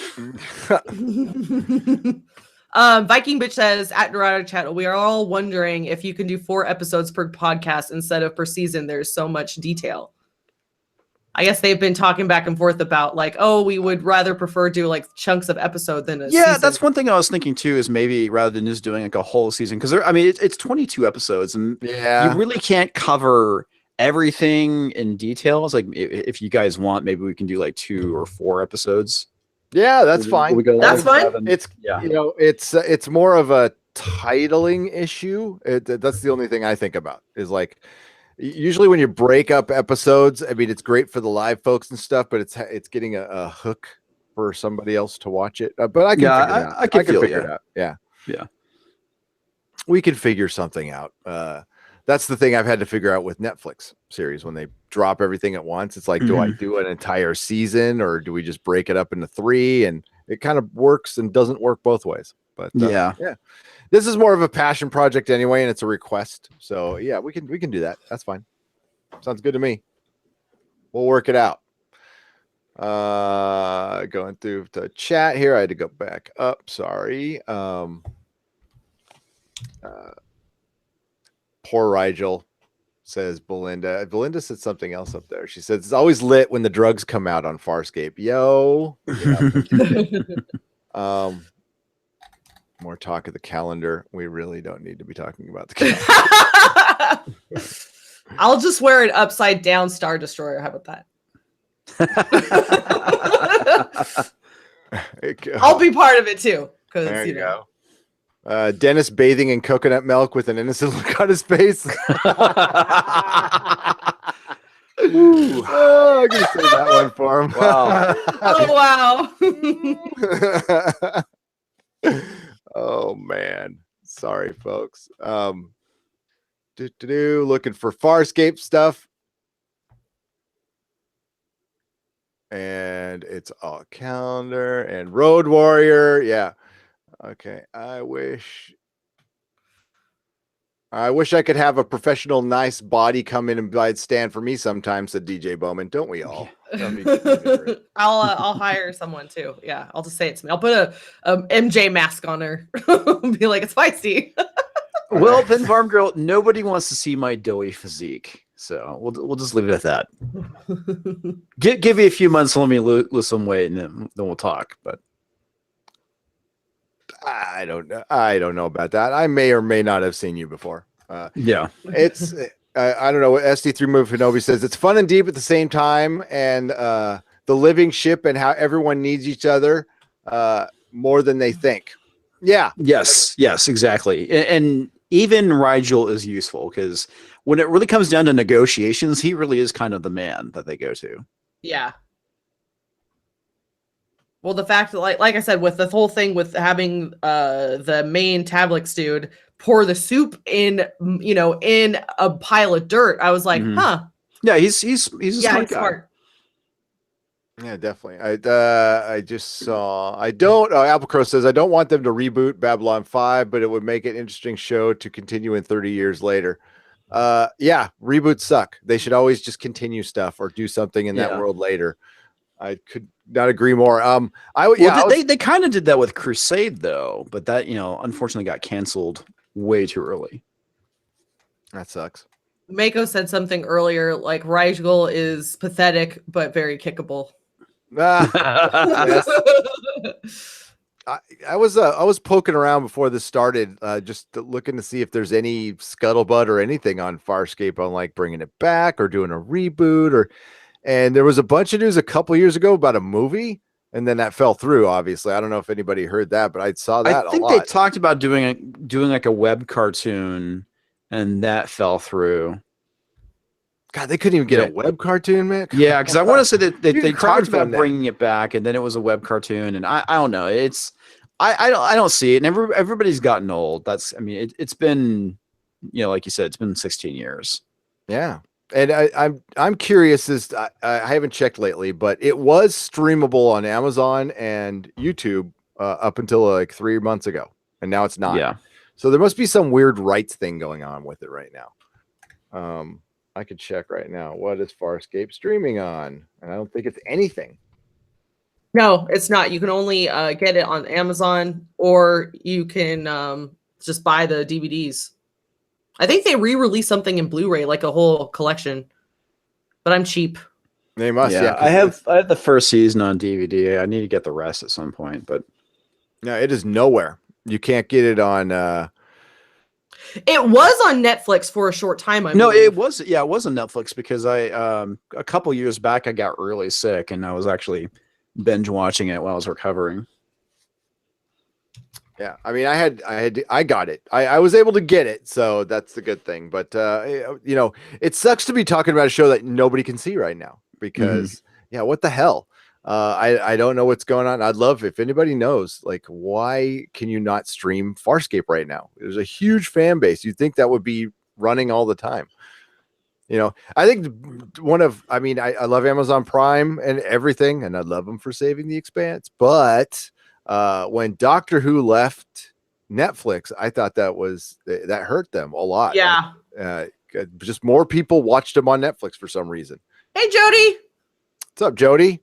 Viking Bitch says at Dorado Chat, we are all wondering if you can do 4 episodes per podcast instead of per season. There's so much detail. I guess they've been talking back and forth about like, oh, we would rather prefer do like chunks of episode than a season. That's one thing I was thinking too, is maybe rather than just doing like a whole season, because it's 22 episodes, and you really can't cover everything in details. Like if you guys want, maybe we can do like 2 or 4 episodes. Yeah, that's fine. That's fine. It's it's more of a titling issue. That's the only thing I think about is like, usually when you break up episodes, it's great for the live folks and stuff, but it's getting a hook for somebody else to watch it. But I can I can figure it out. Yeah. We can figure something out. That's the thing I've had to figure out with Netflix series. When they drop everything at once, it's like, do I do an entire season, or do we just break it up into 3? And it kind of works and doesn't work both ways. But yeah. This is more of a passion project anyway, and it's a request. So yeah, we can do that. That's fine. Sounds good to me. We'll work it out. Going through the chat here. I had to go back up. Sorry. Poor Rigel, says Belinda. Belinda said something else up there. She says it's always lit when the drugs come out on Farscape. Yo. More talk of the calendar. We really don't need to be talking about the calendar. I'll just wear an upside down Star Destroyer. How about that? I'll be part of it too. There you go. Dennis bathing in coconut milk with an innocent look on his face. Oh I'm gonna say that one for him. Wow. Oh wow. Oh man, sorry folks. Looking for Farscape stuff, and it's a calendar and Road Warrior. Yeah. Okay. I wish I could have a professional, nice body come in and stand for me sometimes, said DJ Bowman. Don't we all? I'll hire someone too. Yeah, I'll just say it to me. I'll put a MJ mask on her. Be like, it's feisty. Well, then, Farm Girl, nobody wants to see my doughy physique, so we'll just leave it at that. Give me a few months, let me lose some weight, and then we'll talk. But I don't know about that. I may or may not have seen you before. Yeah, it's I don't know what SD3 Move Kenobi says. It's fun and deep at the same time, and the living ship and how everyone needs each other more than they think. Yeah. Yes, exactly. And even Rigel is useful because when it really comes down to negotiations, he really is kind of the man that they go to. Yeah. Well, the fact that, like I said, with the whole thing with having the main Tablix dude pour the soup in, in a pile of dirt, I was like, huh. Yeah, he's a smart guy. Smart. Yeah, definitely. I just saw. Applecrow says I don't want them to reboot Babylon 5, but it would make an interesting show to continue in 30 years later. Yeah, reboots suck. They should always just continue stuff or do something in that world later. I could not agree more. They kind of did that with Crusade though, but that unfortunately got canceled way too early. That sucks. Mako said something earlier, like Rigel is pathetic but very kickable. Yes. I was poking around before this started, just looking to see if there's any scuttlebutt or anything on Farscape on like bringing it back or doing a reboot and there was a bunch of news a couple years ago about a movie, and then that fell through. Obviously, I don't know if anybody heard that, but I saw that. I think they talked about doing like a web cartoon, and that fell through. God, they couldn't even get a web cartoon, man. Yeah, because I want to say that they talked about bringing it back, and then it was a web cartoon, and I don't know. I don't see it, and everybody's gotten old. It's been like you said, it's been 16 years. Yeah. And I'm curious I haven't checked lately, but it was streamable on Amazon and YouTube up until like 3 months ago, and now it's not. Yeah. So there must be some weird rights thing going on with it right now. I could check right now. What is Farscape streaming on? And I don't think it's anything. No, it's not. You can only get it on Amazon, or you can just buy the DVDs. I think they re-released something in Blu-ray, like a whole collection, but I'm cheap. They must. Yeah, I have the first season on DVD. I need to get the rest at some point, but no, it is nowhere. You can't get it on. It was on Netflix for a short time. No, it was. Yeah, it was on Netflix because a couple years back I got really sick and I was actually binge watching it while I was recovering. Yeah, I mean, I got it. I was able to get it, so that's the good thing. But it sucks to be talking about a show that nobody can see right now because, what the hell? I don't know what's going on. I'd love if anybody knows, like, why can you not stream Farscape right now? There's a huge fan base. You'd think that would be running all the time. I think I love Amazon Prime and everything, and I love them for saving the Expanse, but. When Doctor Who left Netflix, I thought that hurt them a lot. Yeah. Just more people watched him on Netflix for some reason. Hey, Jody. What's up, Jody?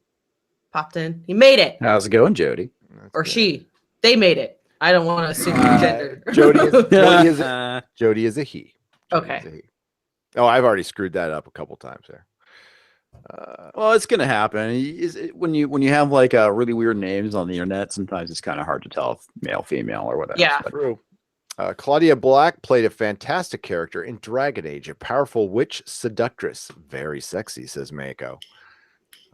Popped in. He made it. How's it going, Jody? Or she. They made it. I don't want to assume gender. Jody is a he. Okay. A he. Oh, I've already screwed that up a couple times there. Well, it's gonna happen. When you have like really weird names on the internet, sometimes it's kind of hard to tell if male, female, or whatever. Yeah, true. Claudia Black played a fantastic character in Dragon Age, a powerful witch seductress. Very sexy, says Mako.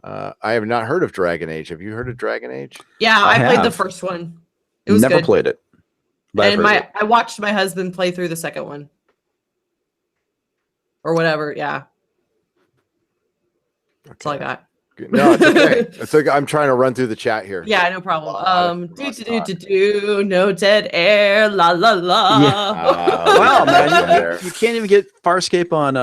I have not heard of Dragon Age. Have you heard of Dragon Age? Yeah, I played the first one. It was never good. played it. And I watched my husband play through the second one. Or whatever, yeah. That's all I got. No, it's okay. It's okay. I'm trying to run through the chat here. Yeah, no problem. No dead air, la la la. Yeah. Wow, man, you can't even get Farscape on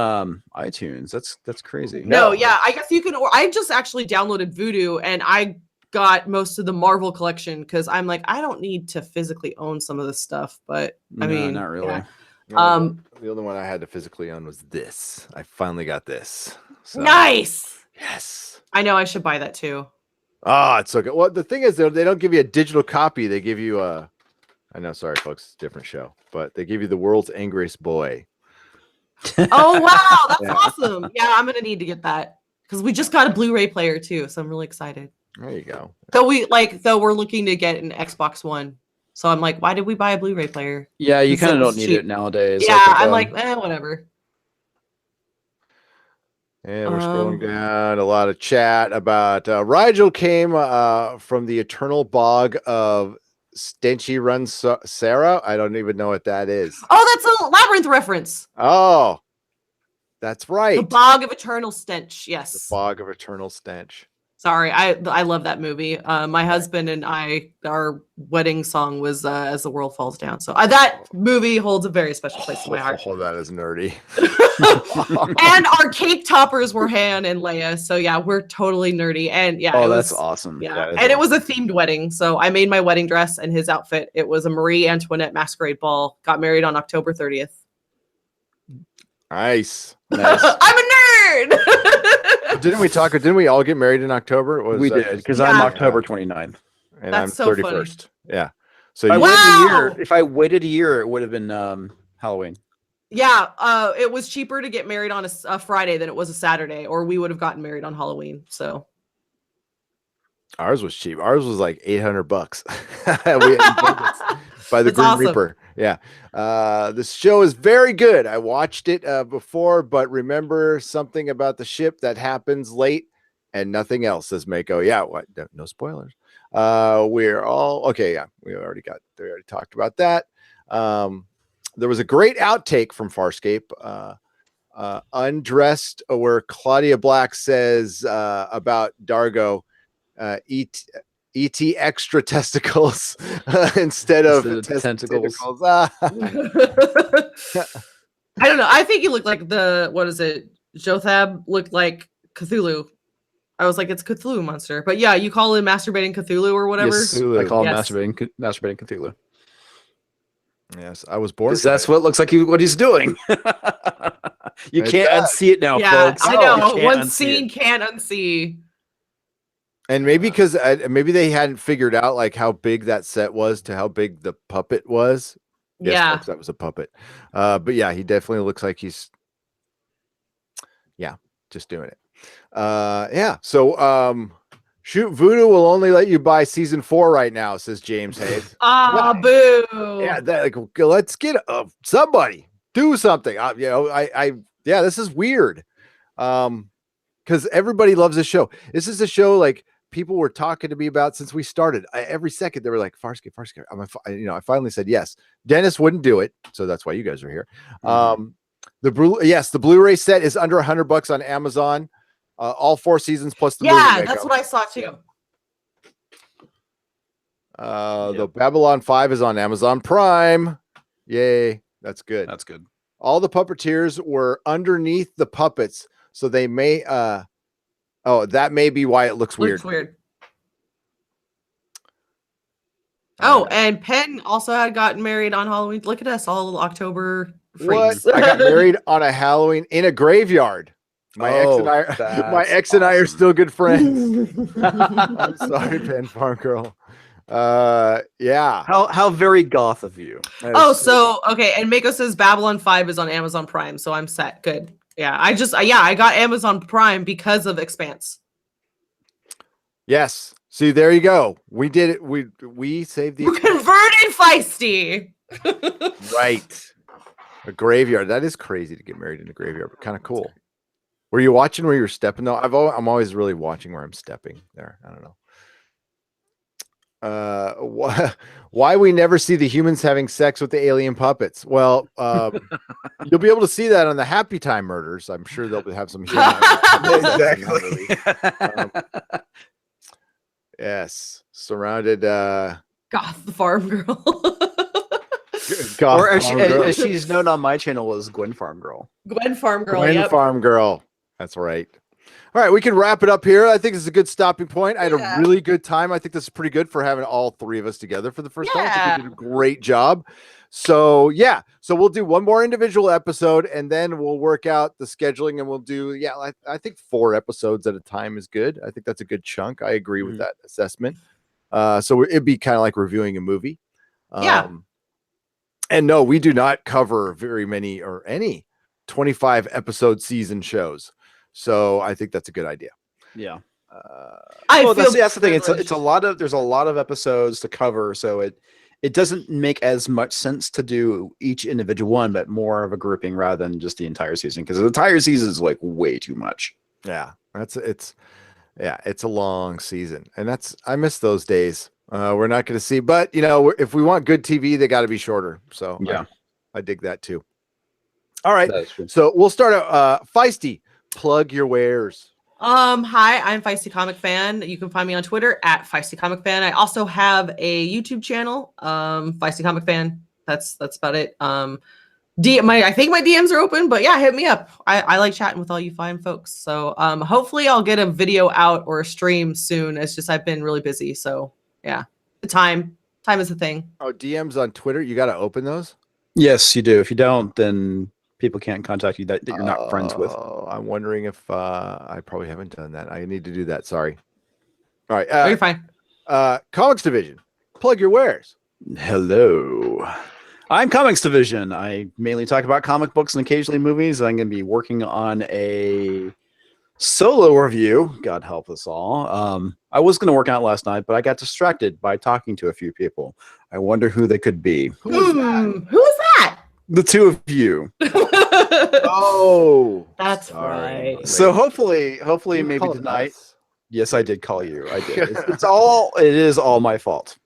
iTunes. That's crazy. No, yeah, I guess you can. I just actually downloaded Vudu, and I got most of the Marvel collection because I'm like, I don't need to physically own some of this stuff, but I mean, not really. Yeah. The only one I had to physically own was this. I finally got this. So. Nice. Yes. I know I should buy that too. Ah, it's so good. Well, the thing is, they don't give you a digital copy. They give you a. I know, sorry, folks, it's a different show, but they give you the world's angriest boy. Oh wow, that's awesome! Yeah, I'm gonna need to get that because we just got a Blu-ray player too, so I'm really excited. There you go. So we're looking to get an Xbox One. So I'm like, why did we buy a Blu-ray player? Yeah, you kind of don't need it nowadays. Yeah, I'm like, whatever. And we're scrolling down a lot of chat about Rigel came from the eternal bog of Stenchy Run Sarah. I don't even know what that is. Oh, that's a Labyrinth reference. Oh, that's right. The Bog of Eternal Stench. Yes. The Bog of Eternal Stench. Sorry, I love that movie. My husband and I, our wedding song was As the World Falls Down. So that movie holds a very special place in my heart. Oh, that is nerdy. And our cake toppers were Han and Leia. So yeah, we're totally nerdy. And yeah, that's awesome. Yeah, and it was a themed wedding. So I made my wedding dress and his outfit. It was a Marie Antoinette masquerade ball. Got married on October 30th. Nice. I'm a nerd. Didn't we all get married in October? We did, because I'm October 29th. And I'm 31st. Funny. Yeah. So if I waited a year, it would have been Halloween. Yeah, it was cheaper to get married on a Friday than it was a Saturday, or we would have gotten married on Halloween. So ours was cheap. Ours was like $800 by the Green Reaper. Yeah. This show is very good. I watched it before, but remember something about the ship that happens late and nothing else, says Mako. Yeah, what? No spoilers. We're all okay. Yeah, we already talked about that. There was a great outtake from Farscape, Undressed, where Claudia Black says about Dargo, ET extra testicles instead of tentacles. I don't know. I think he looked like Jothab looked like Cthulhu. I was like, it's Cthulhu monster. But yeah, you call him masturbating Cthulhu or whatever. Yes, I call him masturbating Cthulhu. Yes, I was born. That's what looks like what he's doing. You can't unsee it now, folks. I know. One scene can't unsee. And maybe because maybe they hadn't figured out like how big that set was to how big the puppet was. Yes, folks, that was a puppet. But yeah, he definitely looks like he's just doing it. So shoot, Voodoo will only let you buy season 4 right now, says James Hayes. Boo. Yeah, let's get somebody do something. This is weird. Because everybody loves this show. This is a show like people were talking to me about since we started. Every second they were like, Farscape. I finally said yes. Dennis wouldn't do it, so that's why you guys are here. The Blu-ray set is under $100 on Amazon. All 4 seasons plus the movie that's what I saw too. The Babylon 5 is on Amazon Prime. Yay, that's good. That's good. All the puppeteers were underneath the puppets, so they may that may be why it looks weird. And Penn also had gotten married on Halloween. Look at us, all October freaks. What? I got married on a Halloween in a graveyard. My ex and I are still good friends. I'm sorry, Penn Farm Girl. How very goth of you. And Mako says Babylon 5 is on Amazon Prime, so I'm set. Good. Yeah, I got Amazon Prime because of Expanse. Yes. See, there you go. We did it. We saved the converted Feisty. Right. A graveyard. That is crazy to get married in a graveyard, but kind of cool. Were you watching where you're stepping though? I'm always really watching where I'm stepping there. I don't why we never see the humans having sex with the alien puppets. Well, you'll be able to see that on the Happy Time Murders. I'm sure they'll have some human Exactly. yes, surrounded Goth Farm Girl. Goth Or Farm Girl. as she's known on my channel as Gwen Farm Girl. Gwen Farm Girl. Gwen Yep. Farm Girl. That's right. All right, we can wrap it up here. I think this is a good stopping point. I had a really good time. I think this is pretty good for having all three of us together for the first time. I think we did a great job. So yeah, so we'll do one more individual episode, and then we'll work out the scheduling, and we'll do I think 4 episodes at a time is good. I think that's a good chunk. I agree with that assessment. So it'd be kind of like reviewing a movie. And no, we do not cover very many or any 25 episode season shows. So I think that's a good idea. Yeah. That's the thing. It's a lot of, there's a lot of episodes to cover. So it doesn't make as much sense to do each individual one, but more of a grouping rather than just the entire season. Because the entire season is like way too much. Yeah. It's a long season, and I miss those days. We're not going to see, but if we want good TV, they got to be shorter. So yeah, I dig that too. All right. So we'll start out, Feisty. Plug your wares. Hi, I'm Feisty Comic Fan. You can find me on Twitter at Feisty Comic Fan. I also have a YouTube channel, Feisty Comic Fan. That's about it. I think my DMs are open, but yeah, hit me up. I like chatting with all you fine folks. So hopefully I'll get a video out or a stream soon. It's just I've been really busy. So yeah, the time is the thing. Oh, DMs on Twitter. You got to open those. Yes, you do. If you don't, then people can't contact you that you're not friends with. I'm wondering if I probably haven't done that. I need to do that. Sorry. All right. You're fine. Comix Division. Plug your wares. Hello. I'm Comix Division. I mainly talk about comic books and occasionally movies. I'm going to be working on a solo review. God help us all. I was going to work out last night, but I got distracted by talking to a few people. I wonder who they could be. Who is that? The two of you. Oh, that's right. So hopefully maybe tonight. Yes, I did call you. I did. It is all my fault.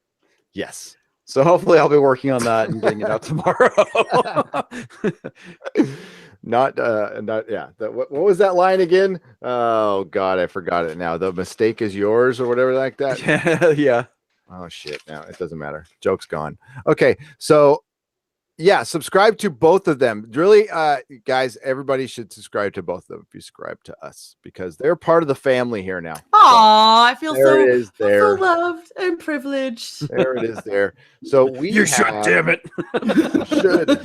Yes. So hopefully I'll be working on that and getting it out tomorrow. What was that line again? Oh God, I forgot it now. The mistake is yours or whatever like that. Yeah. Oh shit. Now it doesn't matter. Joke's gone. Okay. So yeah, subscribe to both of them. Really, guys, everybody should subscribe to both of them if you subscribe to us, because they're part of the family here now. Aw, I feel so loved and privileged. There it is there. So damn it. You should.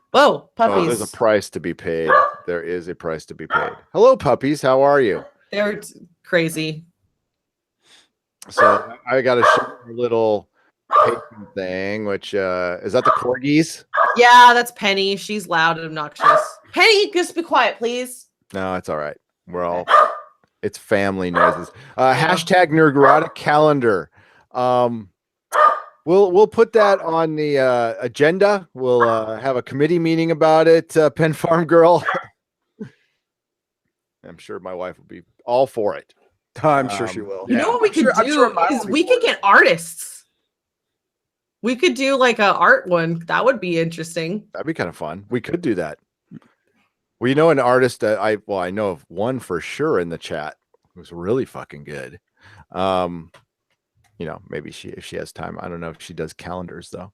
Whoa, puppies. Oh, there's a price to be paid. There is a price to be paid. Hello, puppies. How are you? They're crazy. So I got to show a little patron thing, which is that the corgis? Yeah, that's Penny. She's loud and obnoxious. Penny, just be quiet, please. No, it's all right. It's family noises. Hashtag Nerdrotic calendar. We'll put that on the agenda. We'll have a committee meeting about it. Pen Farm Girl. I'm sure my wife will be all for it. I'm sure she will. You know what we could do is we could get artists. We could do like a art one. That would be interesting. That'd be kind of fun. We could do that. We know an artist that I know of one for sure in the chat who's really fucking good. Maybe if she has time. I don't know if she does calendars though.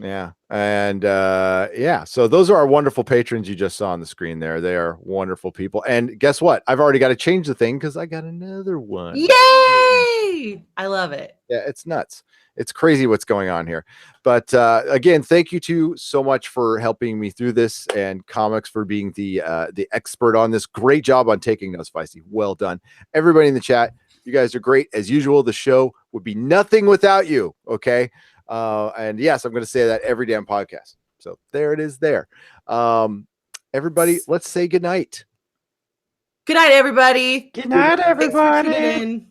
Yeah. And so those are our wonderful patrons you just saw on the screen there. They are wonderful people. And guess what? I've already got to change the thing because I got another one. Yay! I love it. Yeah, it's nuts. It's crazy what's going on here. But again, thank you so much for helping me through this, and Comix for being the expert on this. Great job on taking notes, Feisty. Well done. Everybody in the chat, you guys are great. As usual, the show would be nothing without you, okay? And yes, I'm going to say that every damn podcast. So there it is there. Everybody, let's say goodnight. Good night, everybody. Good night, everybody.